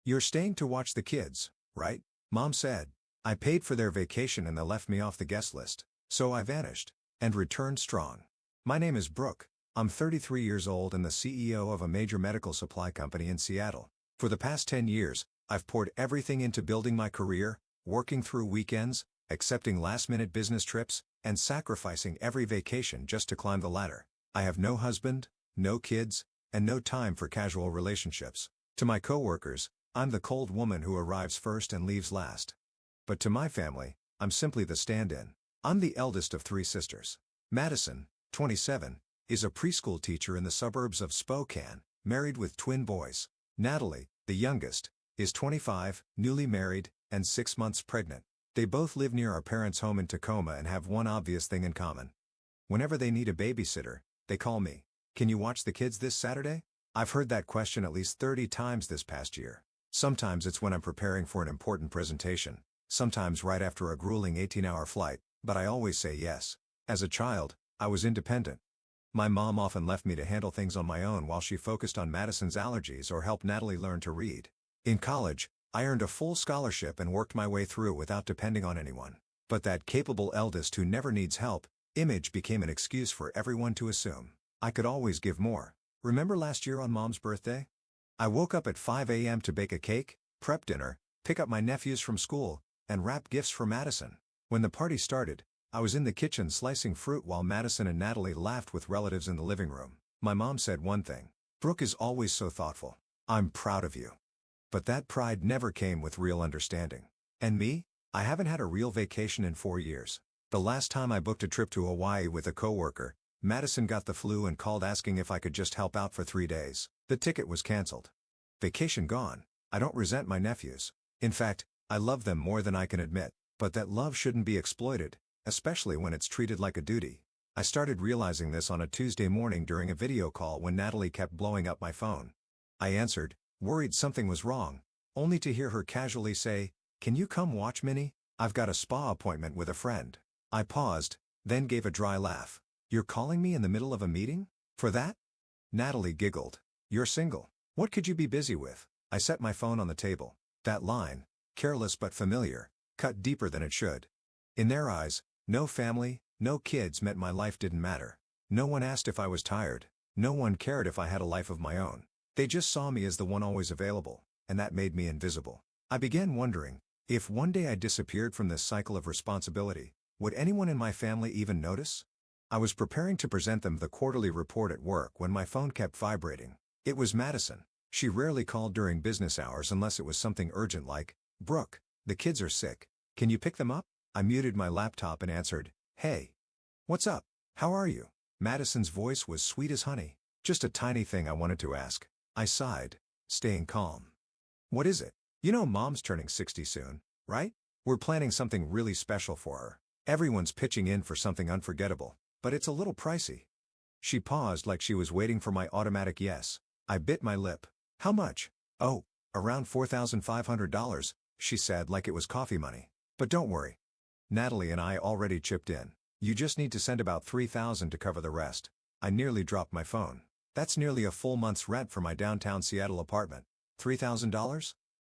"You're staying to watch the kids, right?" Mom said. "I paid for their vacation and they left me off the guest list. So I vanished. And returned strong. My name is Brooke. I'm 33 years old and the CEO of a major medical supply company in Seattle. For the past 10 years, I've poured everything into building my career, working through weekends, accepting last-minute business trips, and sacrificing every vacation just to climb the ladder. I have no husband, no kids, and no time for casual relationships. To my coworkers, I'm the cold woman who arrives first and leaves last. But to my family, I'm simply the stand-in. I'm the eldest of 3 sisters. Madison, 27, is a preschool teacher in the suburbs of Spokane, married with twin boys. Natalie, the youngest, is 25, newly married, and 6 months pregnant. They both live near our parents' home in Tacoma and have one obvious thing in common. Whenever they need a babysitter, they call me. "Can you watch the kids this Saturday?" I've heard that question at least 30 times this past year. Sometimes it's when I'm preparing for an important presentation, sometimes right after a grueling 18-hour flight, but I always say yes. As a child, I was independent. My mom often left me to handle things on my own while she focused on Madison's allergies or helped Natalie learn to read. In college, I earned a full scholarship and worked my way through without depending on anyone. But that capable eldest who never needs help image became an excuse for everyone to assume I could always give more. Remember last year on Mom's birthday? I woke up at 5 a.m. to bake a cake, prep dinner, pick up my nephews from school, and wrap gifts for Madison. When the party started, I was in the kitchen slicing fruit while Madison and Natalie laughed with relatives in the living room. My mom said one thing: "Brooke is always so thoughtful. I'm proud of you." But that pride never came with real understanding. And me? I haven't had a real vacation in 4 years. The last time I booked a trip to Hawaii with a coworker, Madison got the flu and called asking if I could just help out for 3 days. The ticket was canceled. Vacation gone. I don't resent my nephews. In fact, I love them more than I can admit. But that love shouldn't be exploited, especially when it's treated like a duty. I started realizing this on a Tuesday morning during a video call when Natalie kept blowing up my phone. I answered, worried something was wrong, only to hear her casually say, "Can you come watch Minnie? I've got a spa appointment with a friend." I paused, then gave a dry laugh. "You're calling me in the middle of a meeting? For that?" Natalie giggled. "You're single. What could you be busy with?" I set my phone on the table. That line, careless but familiar, cut deeper than it should. In their eyes, no family, no kids meant my life didn't matter. No one asked if I was tired. No one cared if I had a life of my own. They just saw me as the one always available, and that made me invisible. I began wondering, if one day I disappeared from this cycle of responsibility, would anyone in my family even notice? I was preparing to present them the quarterly report at work when my phone kept vibrating. It was Madison. She rarely called during business hours unless it was something urgent like, "Brooke, the kids are sick. Can you pick them up?" I muted my laptop and answered, "Hey. What's up? How are you?" Madison's voice was sweet as honey. "Just a tiny thing I wanted to ask." I sighed, staying calm. "What is it?" "You know Mom's turning 60 soon, right? We're planning something really special for her. Everyone's pitching in for something unforgettable, but it's a little pricey." She paused like she was waiting for my automatic yes. I bit my lip. "How much?" "Oh, around $4,500, she said like it was coffee money. "But don't worry. Natalie and I already chipped in. You just need to send about $3,000 to cover the rest." I nearly dropped my phone. That's nearly a full month's rent for my downtown Seattle apartment. $3,000?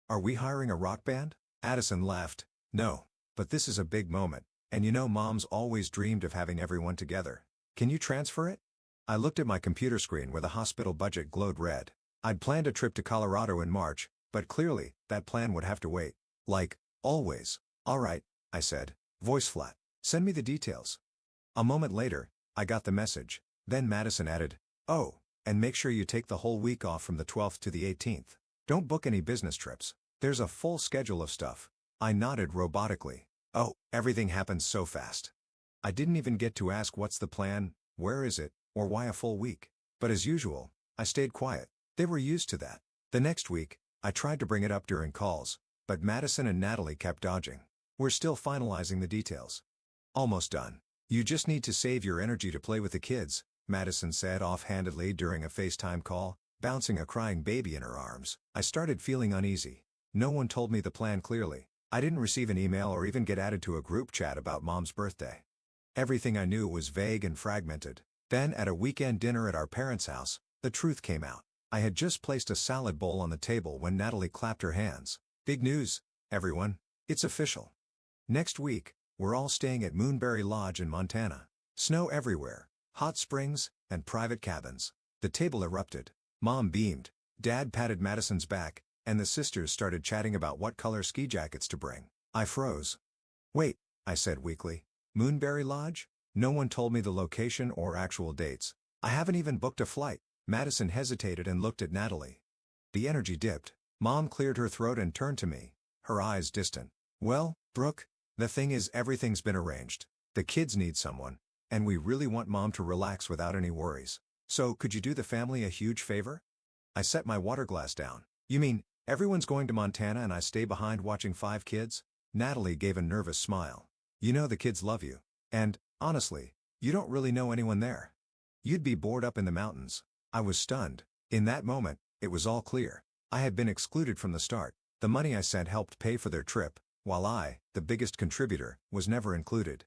Are we hiring a rock band? Addison laughed. "No. But this is a big moment, and you know Mom's always dreamed of having everyone together. Can you transfer it?" I looked at my computer screen where the hospital budget glowed red. I'd planned a trip to Colorado in March, but clearly, that plan would have to wait. Like, always. "All right," I said, voice flat. "Send me the details." A moment later, I got the message. Then Madison added, "Oh, and make sure you take the whole week off from the 12th to the 18th. Don't book any business trips. There's a full schedule of stuff." I nodded robotically. Oh, everything happens so fast. I didn't even get to ask what's the plan, where is it, or why a full week. But as usual, I stayed quiet. They were used to that. The next week, I tried to bring it up during calls, but Madison and Natalie kept dodging. "We're still finalizing the details." "Almost done. You just need to save your energy to play with the kids," Madison said offhandedly during a FaceTime call, bouncing a crying baby in her arms. I started feeling uneasy. No one told me the plan clearly. I didn't receive an email or even get added to a group chat about Mom's birthday. Everything I knew was vague and fragmented. Then at a weekend dinner at our parents' house, the truth came out. I had just placed a salad bowl on the table when Natalie clapped her hands. Big news, everyone. It's official. Next week, we're all staying at Moonberry Lodge in Montana. Snow everywhere, hot springs, and private cabins. The table erupted. Mom beamed. Dad patted Madison's back, and the sisters started chatting about what color ski jackets to bring. I froze. Wait, I said weakly. Moonberry Lodge? No one told me the location or actual dates. I haven't even booked a flight. Madison hesitated and looked at Natalie. The energy dipped. Mom cleared her throat and turned to me, her eyes distant. Well, Brooke, the thing is everything's been arranged. The kids need someone, and we really want Mom to relax without any worries. So could you do the family a huge favor? I set my water glass down. You mean, everyone's going to Montana and I stay behind watching 5 kids? Natalie gave a nervous smile. You know the kids love you. And, honestly, you don't really know anyone there. You'd be bored up in the mountains. I was stunned. In that moment, it was all clear. I had been excluded from the start. The money I sent helped pay for their trip, while I, the biggest contributor, was never included.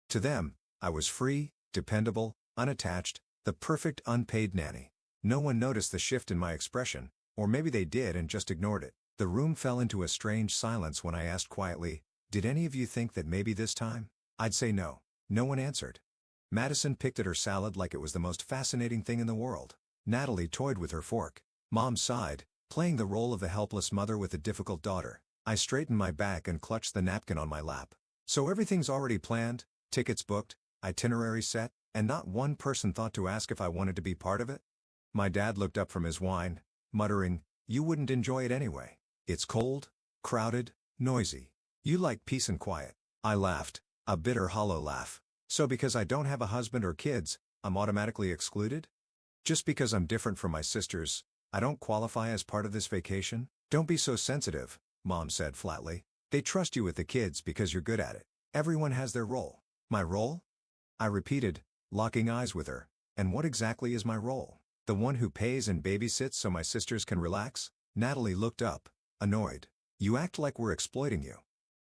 To them, I was free, dependable, unattached, the perfect unpaid nanny. No one noticed the shift in my expression, or maybe they did and just ignored it. The room fell into a strange silence when I asked quietly, "Did any of you think that maybe this time?" I'd say no. No one answered. Madison picked at her salad like it was the most fascinating thing in the world. Natalie toyed with her fork. Mom sighed, playing the role of the helpless mother with a difficult daughter. I straightened my back and clutched the napkin on my lap. So everything's already planned, tickets booked, itinerary set, and not one person thought to ask if I wanted to be part of it? My dad looked up from his wine, muttering, "You wouldn't enjoy it anyway. It's cold, crowded, noisy. You like peace and quiet." I laughed, a bitter hollow laugh. So because I don't have a husband or kids, I'm automatically excluded? Just because I'm different from my sisters, I don't qualify as part of this vacation? Don't be so sensitive, Mom said flatly. They trust you with the kids because you're good at it. Everyone has their role. My role? I repeated, locking eyes with her. And what exactly is my role? The one who pays and babysits so my sisters can relax? Natalie looked up, annoyed. You act like we're exploiting you.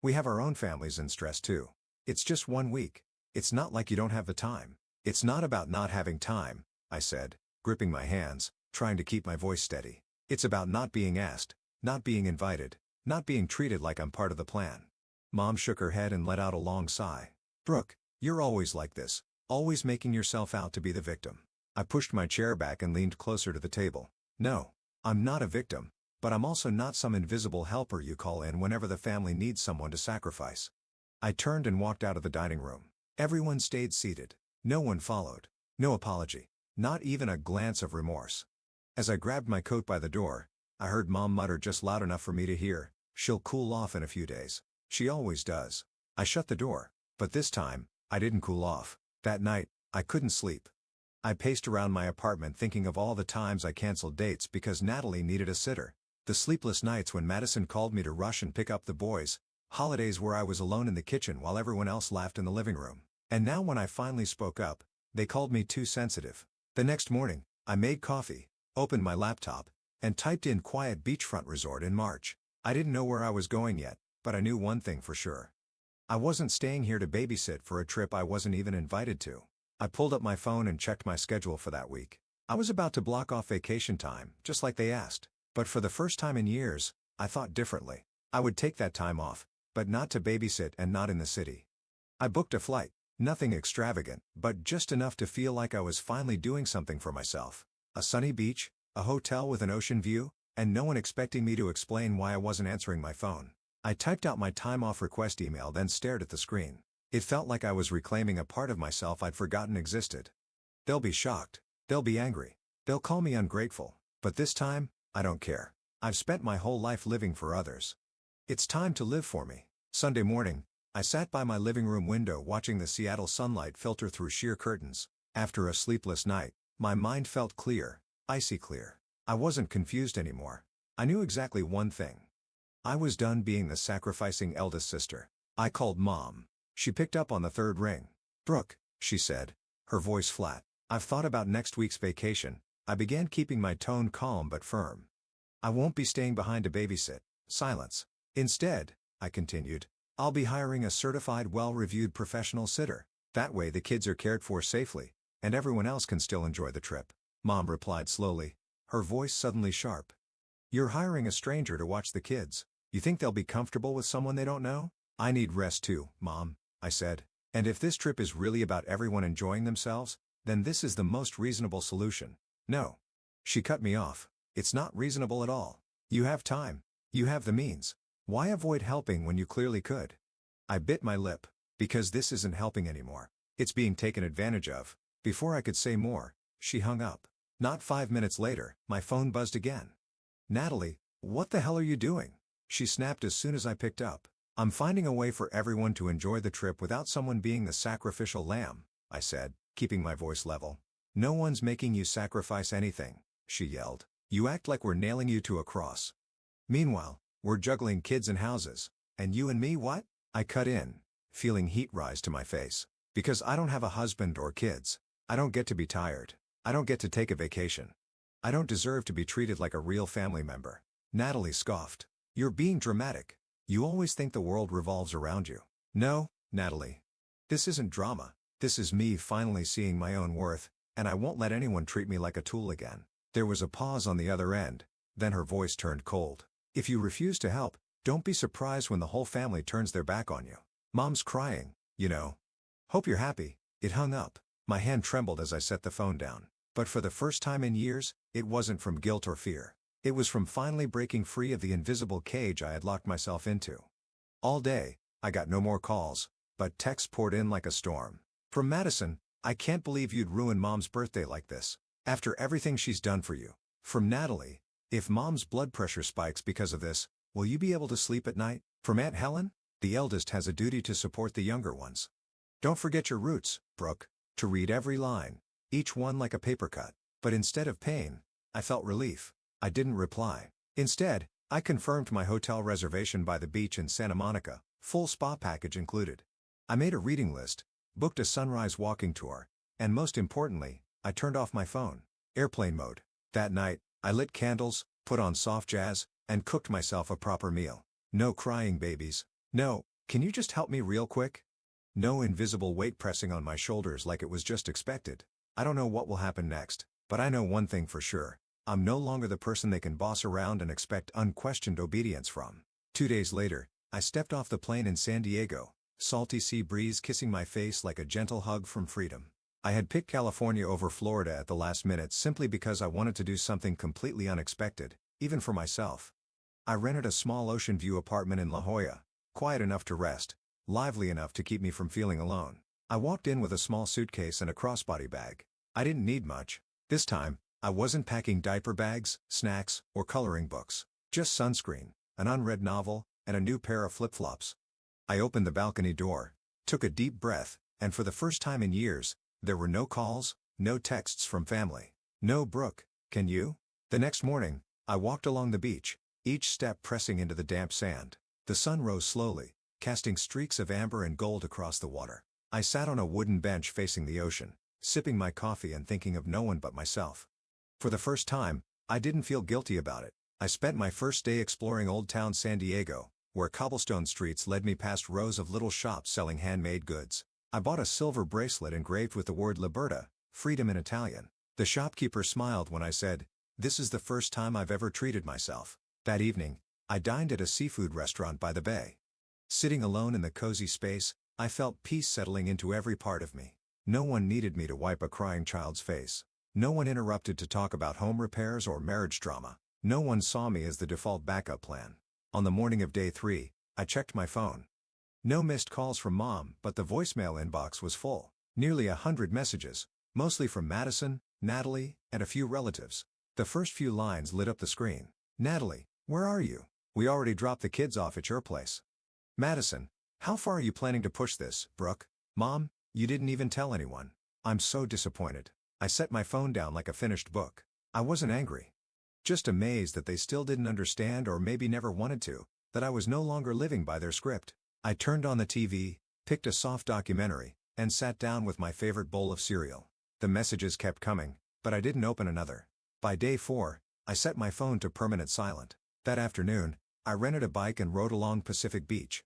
We have our own families and stress too. It's just 1 week. It's not like you don't have the time. It's not about not having time, I said, gripping my hands, trying to keep my voice steady. It's about not being asked, not being invited, not being treated like I'm part of the plan. Mom shook her head and let out a long sigh. Brooke, you're always like this, always making yourself out to be the victim. I pushed my chair back and leaned closer to the table. No, I'm not a victim, but I'm also not some invisible helper you call in whenever the family needs someone to sacrifice. I turned and walked out of the dining room. Everyone stayed seated. No one followed. No apology. Not even a glance of remorse. As I grabbed my coat by the door, I heard Mom mutter just loud enough for me to hear, "She'll cool off in a few days. She always does." I shut the door, but this time, I didn't cool off. That night, I couldn't sleep. I paced around my apartment thinking of all the times I canceled dates because Natalie needed a sitter. The sleepless nights when Madison called me to rush and pick up the boys. Holidays where I was alone in the kitchen while everyone else laughed in the living room. And now when I finally spoke up, they called me too sensitive. The next morning, I made coffee, opened my laptop, and typed in quiet beachfront resort in March. I didn't know where I was going yet, but I knew one thing for sure. I wasn't staying here to babysit for a trip I wasn't even invited to. I pulled up my phone and checked my schedule for that week. I was about to block off vacation time, just like they asked. But for the first time in years, I thought differently. I would take that time off, but not to babysit and not in the city. I booked a flight, nothing extravagant, but just enough to feel like I was finally doing something for myself. A sunny beach, a hotel with an ocean view, and no one expecting me to explain why I wasn't answering my phone. I typed out my time off request email, then stared at the screen. It felt like I was reclaiming a part of myself I'd forgotten existed. They'll be shocked. They'll be angry. They'll call me ungrateful. But this time, I don't care. I've spent my whole life living for others. It's time to live for me. Sunday morning, I sat by my living room window watching the Seattle sunlight filter through sheer curtains. After a sleepless night, my mind felt clear, icy clear. I wasn't confused anymore. I knew exactly one thing. I was done being the sacrificing eldest sister. I called Mom. She picked up on the third ring. Brooke, she said, her voice flat. I've thought about next week's vacation. I began keeping my tone calm but firm. I won't be staying behind to babysit. Silence. Instead, I continued, I'll be hiring a certified well-reviewed professional sitter. That way the kids are cared for safely, and everyone else can still enjoy the trip. Mom replied slowly, her voice suddenly sharp. You're hiring a stranger to watch the kids. You think they'll be comfortable with someone they don't know? I need rest too, Mom, I said. And if this trip is really about everyone enjoying themselves, then this is the most reasonable solution. No. She cut me off. It's not reasonable at all. You have time. You have the means. Why avoid helping when you clearly could? I bit my lip. Because this isn't helping anymore. It's being taken advantage of. Before I could say more, she hung up. Not 5 minutes later, my phone buzzed again. Natalie, what the hell are you doing? She snapped as soon as I picked up. I'm finding a way for everyone to enjoy the trip without someone being the sacrificial lamb, I said, keeping my voice level. No one's making you sacrifice anything, she yelled. You act like we're nailing you to a cross. Meanwhile, we're juggling kids and houses. And you and me what? I cut in, feeling heat rise to my face. Because I don't have a husband or kids. I don't get to be tired. I don't get to take a vacation. I don't deserve to be treated like a real family member. Natalie scoffed. You're being dramatic. You always think the world revolves around you. No, Natalie. This isn't drama. This is me finally seeing my own worth, and I won't let anyone treat me like a tool again. There was a pause on the other end, then her voice turned cold. If you refuse to help, don't be surprised when the whole family turns their back on you. Mom's crying, you know. Hope you're happy. It hung up. My hand trembled as I set the phone down. But for the first time in years, it wasn't from guilt or fear. It was from finally breaking free of the invisible cage I had locked myself into. All day, I got no more calls, but texts poured in like a storm. From Madison, I can't believe you'd ruin Mom's birthday like this. After everything she's done for you. From Natalie, if Mom's blood pressure spikes because of this, will you be able to sleep at night? From Aunt Helen, the eldest has a duty to support the younger ones. Don't forget your roots, Brooke. To read every line, each one like a paper cut. But instead of pain, I felt relief. I didn't reply. Instead, I confirmed my hotel reservation by the beach in Santa Monica, full spa package included. I made a reading list, booked a sunrise walking tour, and most importantly, I turned off my phone. Airplane mode. That night, I lit candles, put on soft jazz, and cooked myself a proper meal. No crying babies. No, can you just help me real quick? No invisible weight pressing on my shoulders like it was just expected. I don't know what will happen next, but I know one thing for sure. I'm no longer the person they can boss around and expect unquestioned obedience from. 2 days later, I stepped off the plane in San Diego, salty sea breeze kissing my face like a gentle hug from freedom. I had picked California over Florida at the last minute simply because I wanted to do something completely unexpected, even for myself. I rented a small ocean view apartment in La Jolla, quiet enough to rest, lively enough to keep me from feeling alone. I walked in with a small suitcase and a crossbody bag. I didn't need much. This time, I wasn't packing diaper bags, snacks, or coloring books. Just sunscreen, an unread novel, and a new pair of flip-flops. I opened the balcony door, took a deep breath, and for the first time in years, there were no calls, no texts from family. No Brooke, can you? The next morning, I walked along the beach, each step pressing into the damp sand. The sun rose slowly, casting streaks of amber and gold across the water. I sat on a wooden bench facing the ocean, sipping my coffee and thinking of no one but myself. For the first time, I didn't feel guilty about it. I spent my first day exploring Old Town San Diego, where cobblestone streets led me past rows of little shops selling handmade goods. I bought a silver bracelet engraved with the word Libertà, freedom in Italian. The shopkeeper smiled when I said, "This is the first time I've ever treated myself." That evening, I dined at a seafood restaurant by the bay. Sitting alone in the cozy space, I felt peace settling into every part of me. No one needed me to wipe a crying child's face. No one interrupted to talk about home repairs or marriage drama. No one saw me as the default backup plan. On the morning of day 3, I checked my phone. No missed calls from Mom, but the voicemail inbox was full. Nearly 100 messages, mostly from Madison, Natalie, and a few relatives. The first few lines lit up the screen. Natalie, where are you? We already dropped the kids off at your place. Madison, how far are you planning to push this, Brooke? Mom, you didn't even tell anyone. I'm so disappointed. I set my phone down like a finished book. I wasn't angry. Just amazed that they still didn't understand or maybe never wanted to, that I was no longer living by their script. I turned on the TV, picked a soft documentary, and sat down with my favorite bowl of cereal. The messages kept coming, but I didn't open another. By day 4, I set my phone to permanent silent. That afternoon, I rented a bike and rode along Pacific Beach.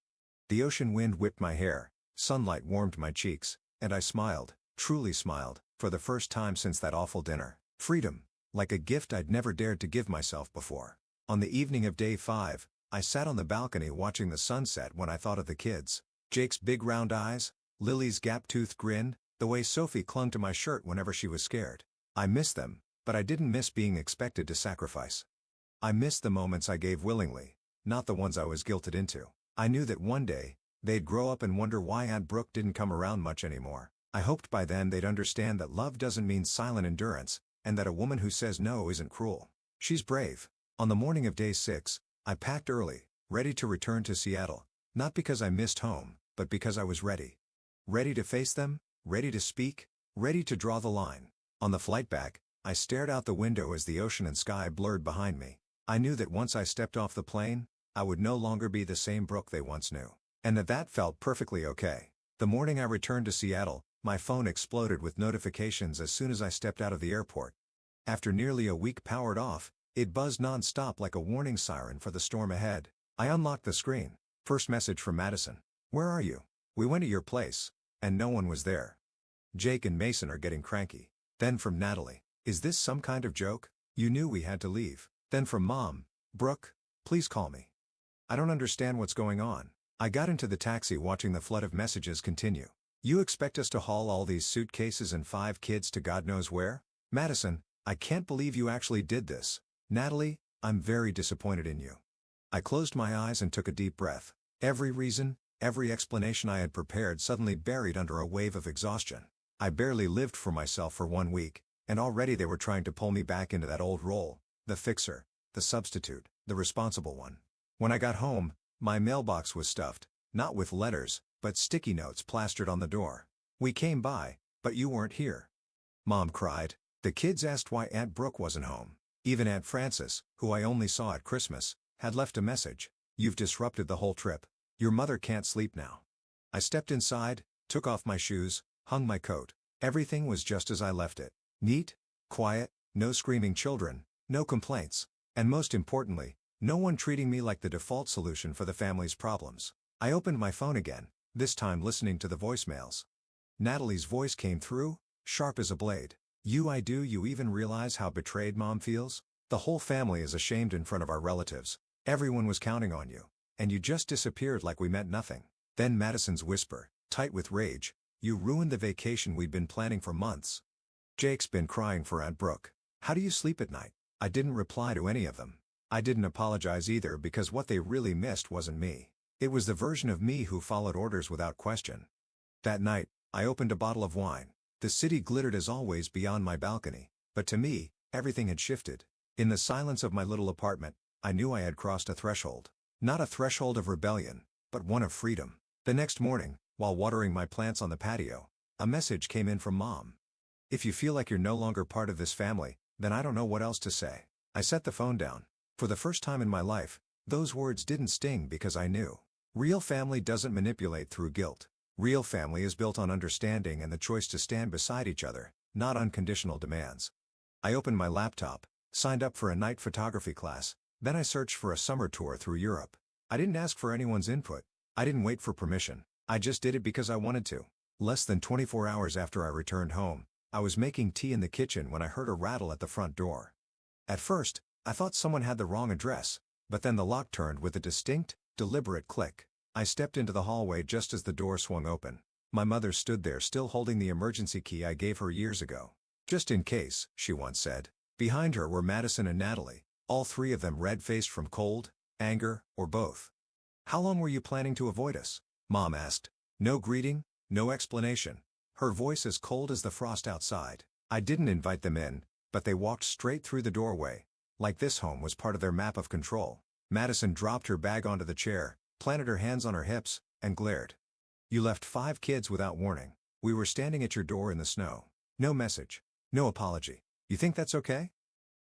The ocean wind whipped my hair, sunlight warmed my cheeks, and I smiled, truly smiled, for the first time since that awful dinner. Freedom. like a gift I'd never dared to give myself before. On the evening of day 5, I sat on the balcony watching the sunset when I thought of the kids. Jake's big round eyes, Lily's gap-toothed grin, the way Sophie clung to my shirt whenever she was scared. I missed them, but I didn't miss being expected to sacrifice. I missed the moments I gave willingly, not the ones I was guilted into. I knew that one day, they'd grow up and wonder why Aunt Brooke didn't come around much anymore. I hoped by then they'd understand that love doesn't mean silent endurance, and that a woman who says no isn't cruel. She's brave. On the morning of day 6, I packed early, ready to return to Seattle, not because I missed home, but because I was ready. Ready to face them, ready to speak, ready to draw the line. On the flight back, I stared out the window as the ocean and sky blurred behind me. I knew that once I stepped off the plane, I would no longer be the same Brooke they once knew. And that felt perfectly okay. The morning I returned to Seattle, my phone exploded with notifications as soon as I stepped out of the airport. After nearly a week powered off, it buzzed non-stop like a warning siren for the storm ahead. I unlocked the screen. First message from Madison. "Where are you? We went to your place, and no one was there. Jake and Mason are getting cranky." Then from Natalie. "Is this some kind of joke? You knew we had to leave." Then from Mom. "Brooke, please call me. I don't understand what's going on." I got into the taxi watching the flood of messages continue. "You expect us to haul all these suitcases and 5 kids to God knows where?" Madison, "I can't believe you actually did this." Natalie, "I'm very disappointed in you." I closed my eyes and took a deep breath. Every reason, every explanation I had prepared suddenly buried under a wave of exhaustion. I barely lived for myself for 1 week, and already they were trying to pull me back into that old role, the fixer, the substitute, the responsible one. When I got home, my mailbox was stuffed, not with letters, but sticky notes plastered on the door. "We came by, but you weren't here." Mom cried. The kids asked why Aunt Brooke wasn't home. Even Aunt Frances, who I only saw at Christmas, had left a message. "You've disrupted the whole trip. Your mother can't sleep now." I stepped inside, took off my shoes, hung my coat. Everything was just as I left it. Neat, quiet, no screaming children, no complaints, and most importantly, no one treating me like the default solution for the family's problems. I opened my phone again, this time listening to the voicemails. Natalie's voice came through, sharp as a blade. "Do you even realize how betrayed Mom feels? The whole family is ashamed in front of our relatives. Everyone was counting on you, and you just disappeared like we meant nothing." Then Madison's whisper, tight with rage, "You ruined the vacation we'd been planning for months. Jake's been crying for Aunt Brooke. How do you sleep at night?" I didn't reply to any of them. I didn't apologize either because what they really missed wasn't me. It was the version of me who followed orders without question. That night, I opened a bottle of wine. The city glittered as always beyond my balcony, but to me, everything had shifted. In the silence of my little apartment, I knew I had crossed a threshold. Not a threshold of rebellion, but one of freedom. The next morning, while watering my plants on the patio, a message came in from Mom. "If you feel like you're no longer part of this family, then I don't know what else to say." I set the phone down. For the first time in my life, those words didn't sting because I knew. Real family doesn't manipulate through guilt. Real family is built on understanding and the choice to stand beside each other, not unconditional demands. I opened my laptop, signed up for a night photography class, then I searched for a summer tour through Europe. I didn't ask for anyone's input. I didn't wait for permission. I just did it because I wanted to. Less than 24 hours after I returned home, I was making tea in the kitchen when I heard a rattle at the front door. At first, I thought someone had the wrong address, but then the lock turned with a distinct, deliberate click. I stepped into the hallway just as the door swung open. My mother stood there still holding the emergency key I gave her years ago. "Just in case," she once said. Behind her were Madison and Natalie, all 3 of them red-faced from cold, anger, or both. "How long were you planning to avoid us?" Mom asked. No greeting, no explanation. Her voice as cold as the frost outside. I didn't invite them in, but they walked straight through the doorway, like this home was part of their map of control. Madison dropped her bag onto the chair, planted her hands on her hips, and glared. "You left 5 kids without warning. We were standing at your door in the snow. No message. No apology. You think that's okay?"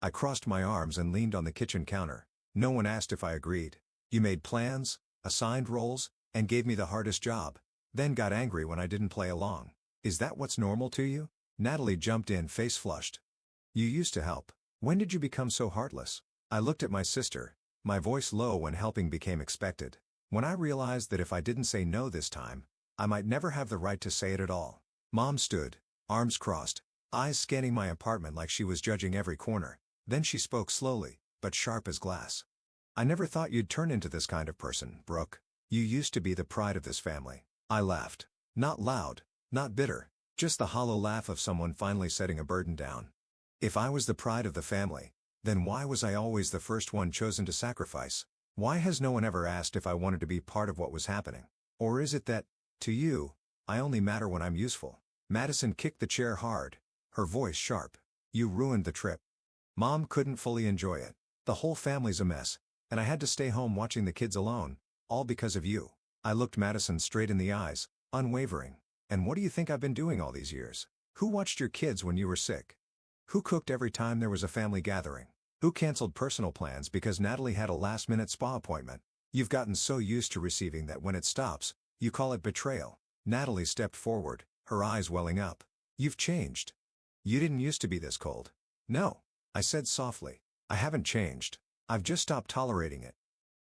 I crossed my arms and leaned on the kitchen counter. "No one asked if I agreed. You made plans, assigned roles, and gave me the hardest job, then got angry when I didn't play along. Is that what's normal to you?" Natalie jumped in, face flushed. "You used to help. When did you become so heartless?" I looked at my sister, my voice low when helping became expected. When I realized that if I didn't say no this time, I might never have the right to say it at all. Mom stood, arms crossed, eyes scanning my apartment like she was judging every corner. Then she spoke slowly, but sharp as glass. "I never thought you'd turn into this kind of person, Brooke. You used to be the pride of this family." I laughed. Not loud, not bitter, just the hollow laugh of someone finally setting a burden down. If I was the pride of the family, then why was I always the first one chosen to sacrifice? Why has no one ever asked if I wanted to be part of what was happening? Or is it that, to you, I only matter when I'm useful? Madison kicked the chair hard, her voice sharp. "You ruined the trip. Mom couldn't fully enjoy it. The whole family's a mess, and I had to stay home watching the kids alone, all because of you." I looked Madison straight in the eyes, unwavering. "And what do you think I've been doing all these years? Who watched your kids when you were sick? Who cooked every time there was a family gathering? Who canceled personal plans because Natalie had a last-minute spa appointment? You've gotten so used to receiving that when it stops, you call it betrayal." Natalie stepped forward, her eyes welling up. "You've changed. You didn't used to be this cold." "No," I said softly. "I haven't changed. I've just stopped tolerating it."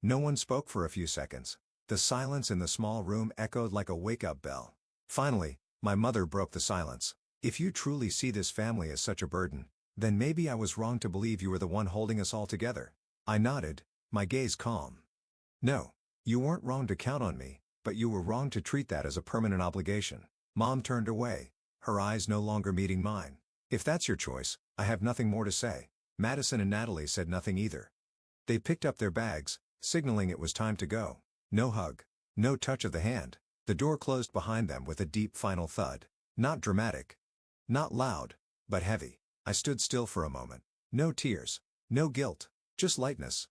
No one spoke for a few seconds. The silence in the small room echoed like a wake-up bell. Finally, my mother broke the silence. "If you truly see this family as such a burden, then maybe I was wrong to believe you were the one holding us all together." I nodded, my gaze calm. "No, you weren't wrong to count on me, but you were wrong to treat that as a permanent obligation." Mom turned away, her eyes no longer meeting mine. "If that's your choice, I have nothing more to say." Madison and Natalie said nothing either. They picked up their bags, signaling it was time to go. No hug. No touch of the hand. The door closed behind them with a deep final thud. Not dramatic. Not loud, but heavy. I stood still for a moment. No tears. No guilt. Just lightness.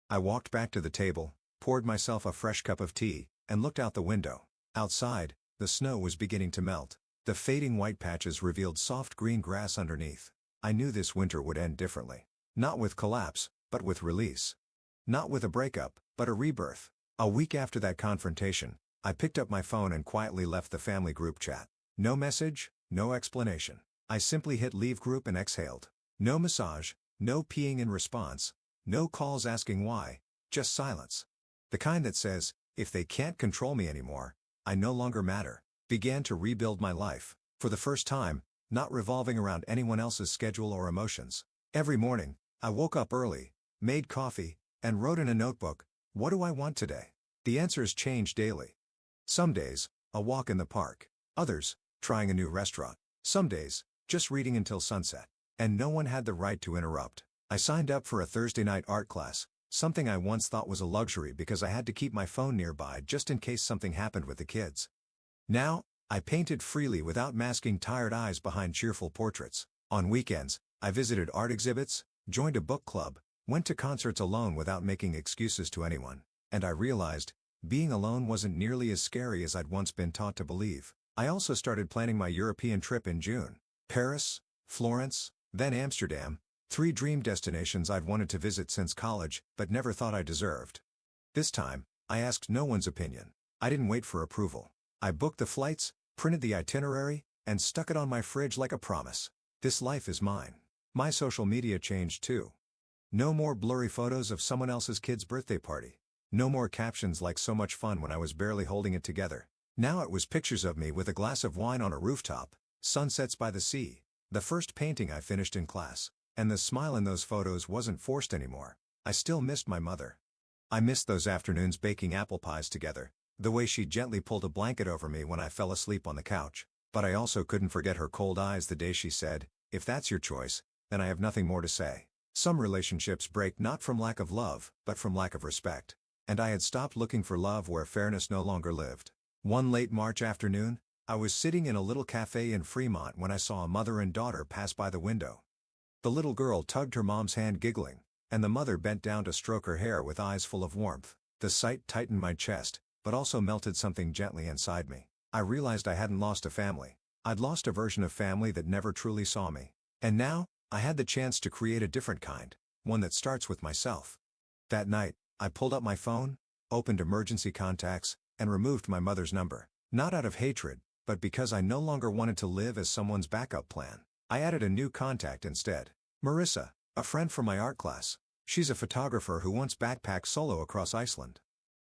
I walked back to the table, poured myself a fresh cup of tea, and looked out the window. Outside, the snow was beginning to melt. The fading white patches revealed soft green grass underneath. I knew this winter would end differently. Not with collapse, but with release. Not with a breakup, but a rebirth. A week after that confrontation, I picked up my phone and quietly left the family group chat. No message, no explanation. I simply hit leave group and exhaled. No massage, no peeing in response, no calls asking why, just silence. The kind that says, if they can't control me anymore, I no longer matter. Began to rebuild my life, for the first time, not revolving around anyone else's schedule or emotions. Every morning, I woke up early, made coffee, and wrote in a notebook, "What do I want today?" The answers changed daily. Some days, a walk in the park. Others, trying a new restaurant. Some days, just reading until sunset. And no one had the right to interrupt. I signed up for a Thursday night art class, something I once thought was a luxury because I had to keep my phone nearby just in case something happened with the kids. Now, I painted freely without masking tired eyes behind cheerful portraits. On weekends, I visited art exhibits, joined a book club, went to concerts alone without making excuses to anyone. And I realized, being alone wasn't nearly as scary as I'd once been taught to believe. I also started planning my European trip in June. Paris, Florence, then Amsterdam, 3 dream destinations I'd wanted to visit since college, but never thought I deserved. This time, I asked no one's opinion. I didn't wait for approval. I booked the flights, printed the itinerary, and stuck it on my fridge like a promise. This life is mine. My social media changed too. No more blurry photos of someone else's kid's birthday party. No more captions like "so much fun" when I was barely holding it together. Now it was pictures of me with a glass of wine on a rooftop, sunsets by the sea, the first painting I finished in class, and the smile in those photos wasn't forced anymore. I still missed my mother. I missed those afternoons baking apple pies together, the way she gently pulled a blanket over me when I fell asleep on the couch. But I also couldn't forget her cold eyes the day she said, "If that's your choice, then I have nothing more to say." Some relationships break not from lack of love, but from lack of respect. And I had stopped looking for love where fairness no longer lived. One late March afternoon, I was sitting in a little cafe in Fremont when I saw a mother and daughter pass by the window. The little girl tugged her mom's hand giggling, and the mother bent down to stroke her hair with eyes full of warmth. The sight tightened my chest, but also melted something gently inside me. I realized I hadn't lost a family. I'd lost a version of family that never truly saw me. And now, I had the chance to create a different kind, one that starts with myself. That night, I pulled up my phone, opened emergency contacts, and removed my mother's number. Not out of hatred, but because I no longer wanted to live as someone's backup plan. I added a new contact instead. Marissa, a friend from my art class. She's a photographer who once backpacked solo across Iceland.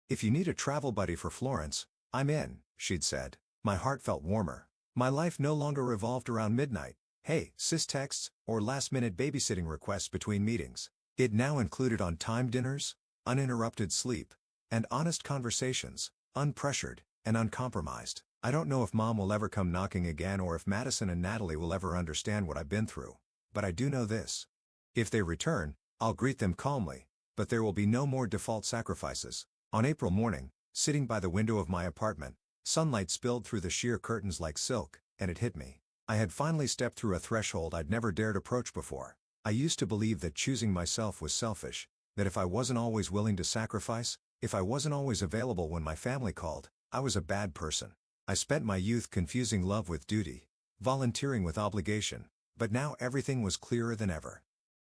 "If you need a travel buddy for Florence, I'm in," she'd said. My heart felt warmer. My life no longer revolved around midnight, hey, sis texts, or last-minute babysitting requests between meetings. It now included on-time dinners, uninterrupted sleep, and honest conversations, unpressured and uncompromised. I don't know if Mom will ever come knocking again or if Madison and Natalie will ever understand what I've been through. But I do know this. If they return, I'll greet them calmly, but there will be no more default sacrifices. On April morning, sitting by the window of my apartment, sunlight spilled through the sheer curtains like silk, and it hit me. I had finally stepped through a threshold I'd never dared approach before. I used to believe that choosing myself was selfish, that if I wasn't always willing to sacrifice, if I wasn't always available when my family called, I was a bad person. I spent my youth confusing love with duty, volunteering with obligation, but now everything was clearer than ever.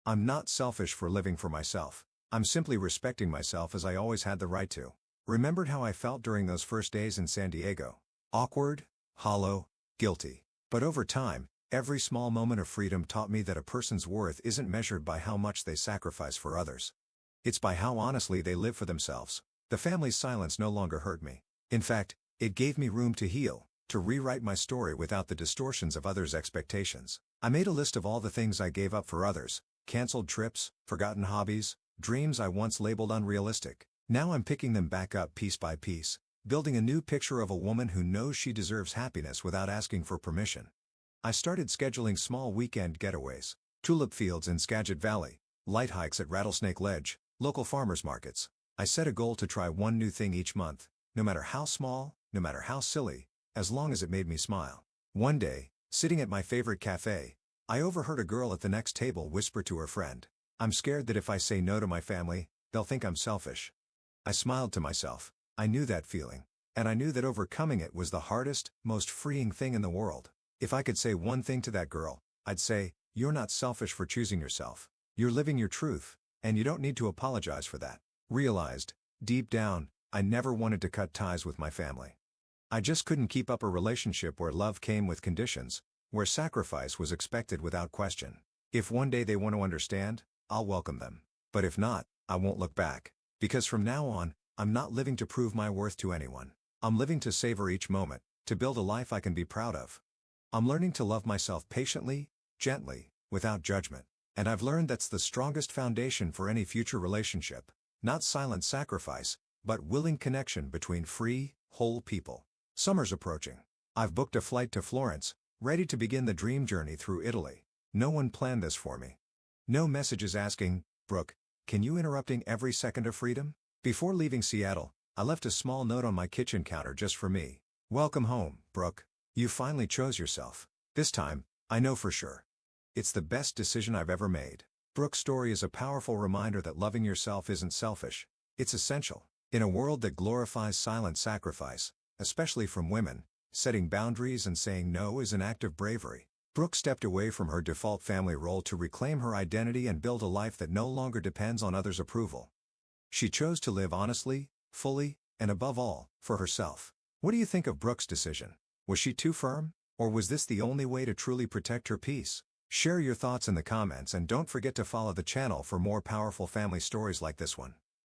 I'm not selfish for living for myself. I'm simply respecting myself as I always had the right to. Remembered how I felt during those first days in San Diego. Awkward, hollow, guilty. But over time, every small moment of freedom taught me that a person's worth isn't measured by how much they sacrifice for others. It's by how honestly they live for themselves. The family's silence no longer hurt me. In fact, it gave me room to heal, to rewrite my story without the distortions of others' expectations. I made a list of all the things I gave up for others, canceled trips, forgotten hobbies, dreams I once labeled unrealistic. Now I'm picking them back up piece by piece, building a new picture of a woman who knows she deserves happiness without asking for permission. I started scheduling small weekend getaways, tulip fields in Skagit Valley, light hikes at Rattlesnake Ledge, local farmers markets. I set a goal to try one new thing each month, no matter how small, no matter how silly, as long as it made me smile. One day, sitting at my favorite cafe, I overheard a girl at the next table whisper to her friend, "I'm scared that if I say no to my family, they'll think I'm selfish." I smiled to myself. I knew that feeling, and I knew that overcoming it was the hardest, most freeing thing in the world. If I could say one thing to that girl, I'd say, you're not selfish for choosing yourself. You're living your truth, and you don't need to apologize for that. Realized, deep down, I never wanted to cut ties with my family. I just couldn't keep up a relationship where love came with conditions, where sacrifice was expected without question. If one day they want to understand, I'll welcome them. But if not, I won't look back. Because from now on, I'm not living to prove my worth to anyone. I'm living to savor each moment, to build a life I can be proud of. I'm learning to love myself patiently, gently, without judgment. And I've learned that's the strongest foundation for any future relationship. Not silent sacrifice, but willing connection between free, whole people. Summer's approaching. I've booked a flight to Florence, ready to begin the dream journey through Italy. No one planned this for me. No messages asking, "Brooke, can you interrupting every second of freedom?" Before leaving Seattle, I left a small note on my kitchen counter just for me. "Welcome home, Brooke. You finally chose yourself. This time, I know for sure. It's the best decision I've ever made." Brooke's story is a powerful reminder that loving yourself isn't selfish. It's essential. In a world that glorifies silent sacrifice, especially from women, setting boundaries and saying no is an act of bravery. Brooke stepped away from her default family role to reclaim her identity and build a life that no longer depends on others' approval. She chose to live honestly, fully, and above all, for herself. What do you think of Brooke's decision? Was she too firm? Or was this the only way to truly protect her peace? Share your thoughts in the comments and don't forget to follow the channel for more powerful family stories like this one.